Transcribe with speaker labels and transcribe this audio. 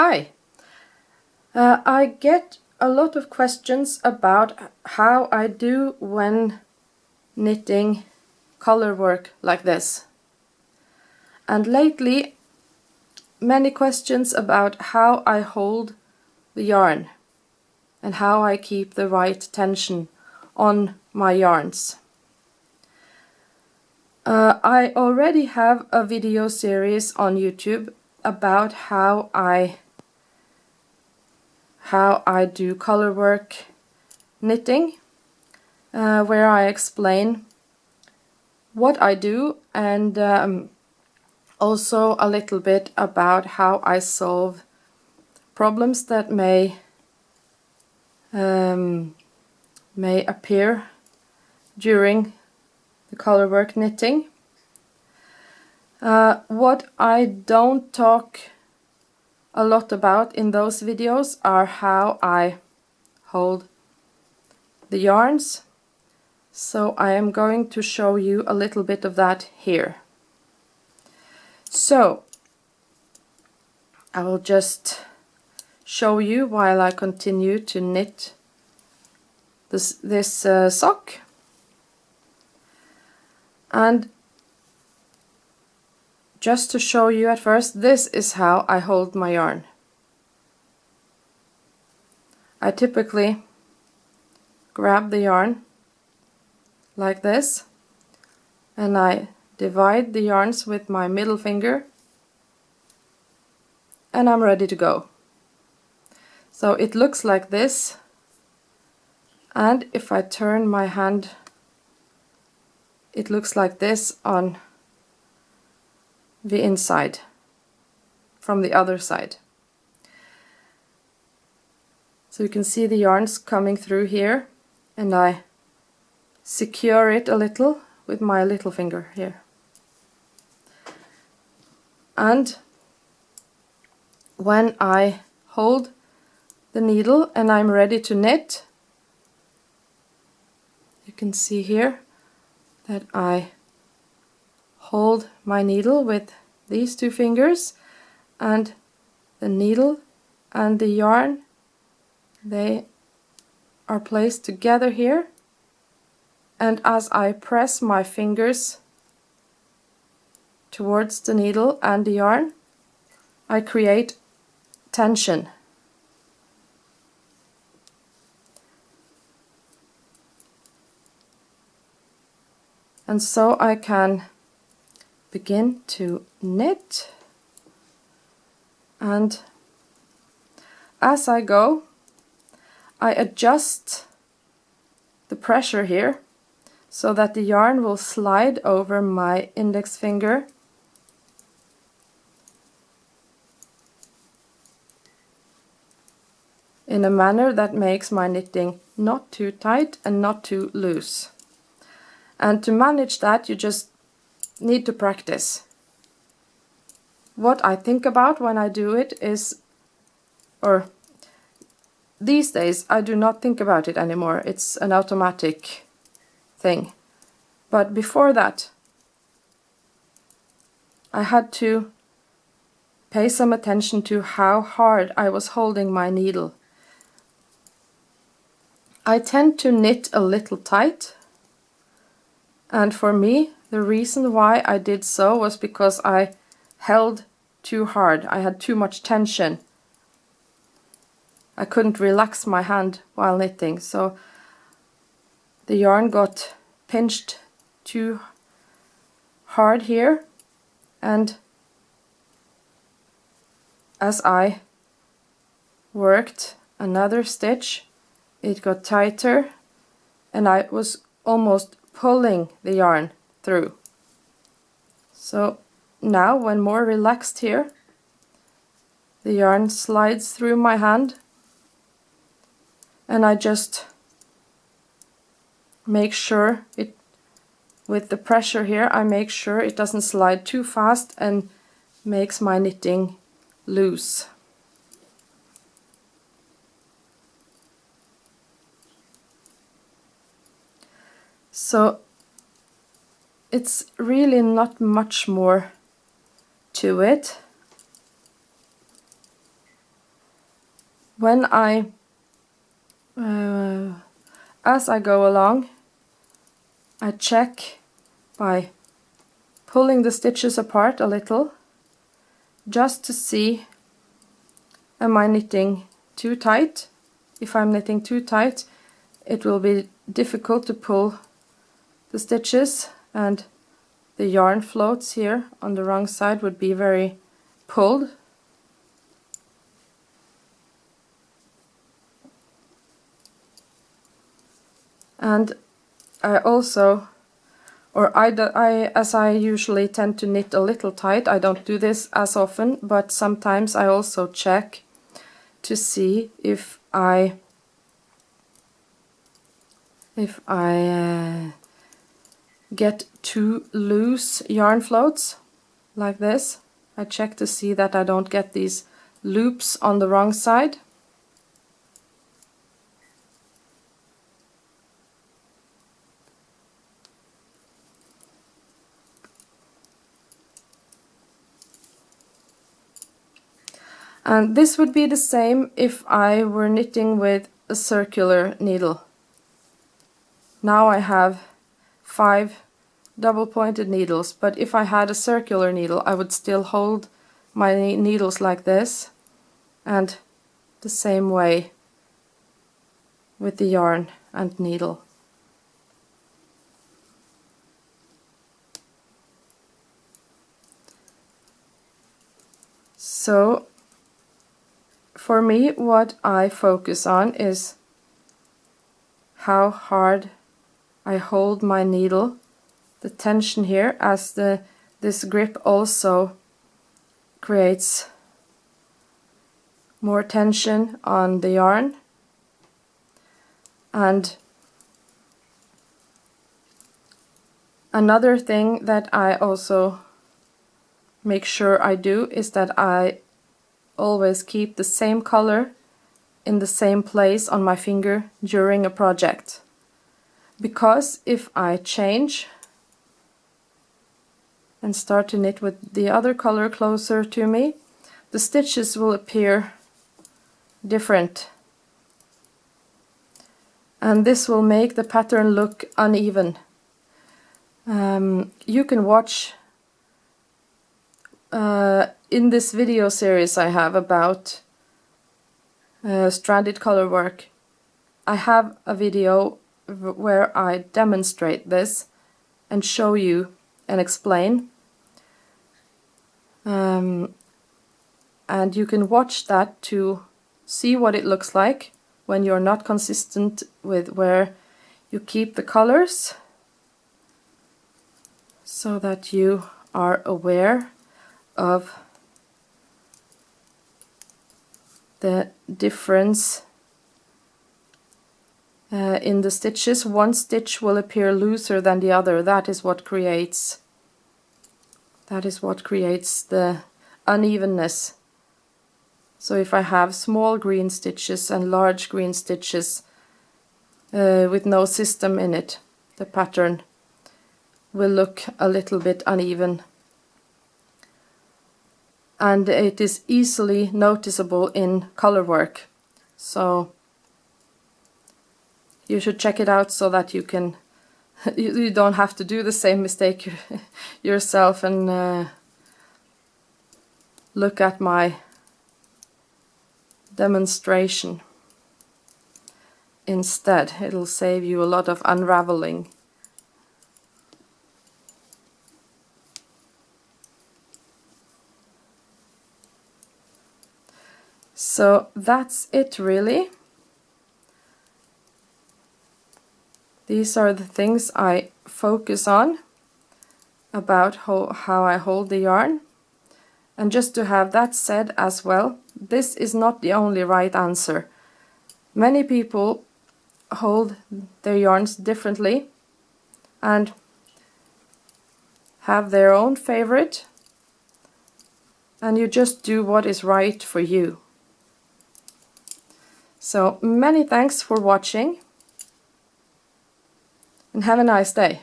Speaker 1: Hi. I get a lot of questions about how I do when knitting color work like this. And lately, many questions about how I hold the yarn and how I keep the right tension on my yarns. I already have a video series on YouTube about how I do color work knitting, where I explain what I do and also a little bit about how I solve problems that may appear during the color work knitting. What I don't talk a lot about in those videos are how I hold the yarns, so I am going to show you a little bit of that here. So I will just show you while I continue to knit this sock. And just to show you at first, this is how I hold my yarn. I typically grab the yarn like this, and I divide the yarns with my middle finger, and I'm ready to go. So it looks like this, and if I turn my hand, it looks like this on the inside from the other side. So you can see the yarns coming through here, and I secure it a little with my little finger here. And when I hold the needle and I'm ready to knit, you can see here that I hold my needle with these two fingers, and the needle and the yarn, they are placed together here, and as I press my fingers towards the needle and the yarn, I create tension. And so I can begin to knit, and as I go, I adjust the pressure here so that the yarn will slide over my index finger in a manner that makes my knitting not too tight and not too loose. And to manage that, you just need to practice. What I think about when I do it is, or these days I do not think about it anymore, it's an automatic thing. But before that, I had to pay some attention to how hard I was holding my needle. I tend to knit a little tight, and for me, the reason why I did so was because I held too hard. I had too much tension. I couldn't relax my hand while knitting, so the yarn got pinched too hard here, and as I worked another stitch, it got tighter, and I was almost pulling the yarn through. So now, when more relaxed here, the yarn slides through my hand, and I just make sure it, with the pressure here, I make sure it doesn't slide too fast and makes my knitting loose. So it's really not much more to it. when as I go along, I check by pulling the stitches apart a little, just to see, am I knitting too tight? If I'm knitting too tight, it will be difficult to pull the stitches, and the yarn floats here on the wrong side would be very pulled. And I also, as I usually tend to knit a little tight, I don't do this as often, but sometimes I also check to see if I get too loose yarn floats like this. I check to see that I don't get these loops on the wrong side. And this would be the same if I were knitting with a circular needle. Now I have 5 double-pointed needles, but if I had a circular needle, I would still hold my needles like this, and the same way with the yarn and needle. So for me, what I focus on is how hard I hold my needle, the tension here, as this grip also creates more tension on the yarn. And another thing that I also make sure I do is that I always keep the same color in the same place on my finger during a project. Because if I change and start to knit with the other color closer to me, the stitches will appear different. And this will make the pattern look uneven. You can watch in this video series I have about stranded color work, I have a video where I demonstrate this and show you and explain. And you can watch that to see what it looks like when you're not consistent with where you keep the colors, so that you are aware of the difference in the stitches. One stitch will appear looser than the other. That is what creates the unevenness. So if I have small green stitches and large green stitches with no system in it, the pattern will look a little bit uneven. And it is easily noticeable in color work. So you should check it out so that you can you don't have to do the same mistake yourself and look at my demonstration instead. It'll save you a lot of unraveling. So that's it really. These are the things I focus on about how I hold the yarn. And just to have that said as well, this is not the only right answer. Many people hold their yarns differently and have their own favorite, and you just do what is right for you. So many thanks for watching and have a nice day.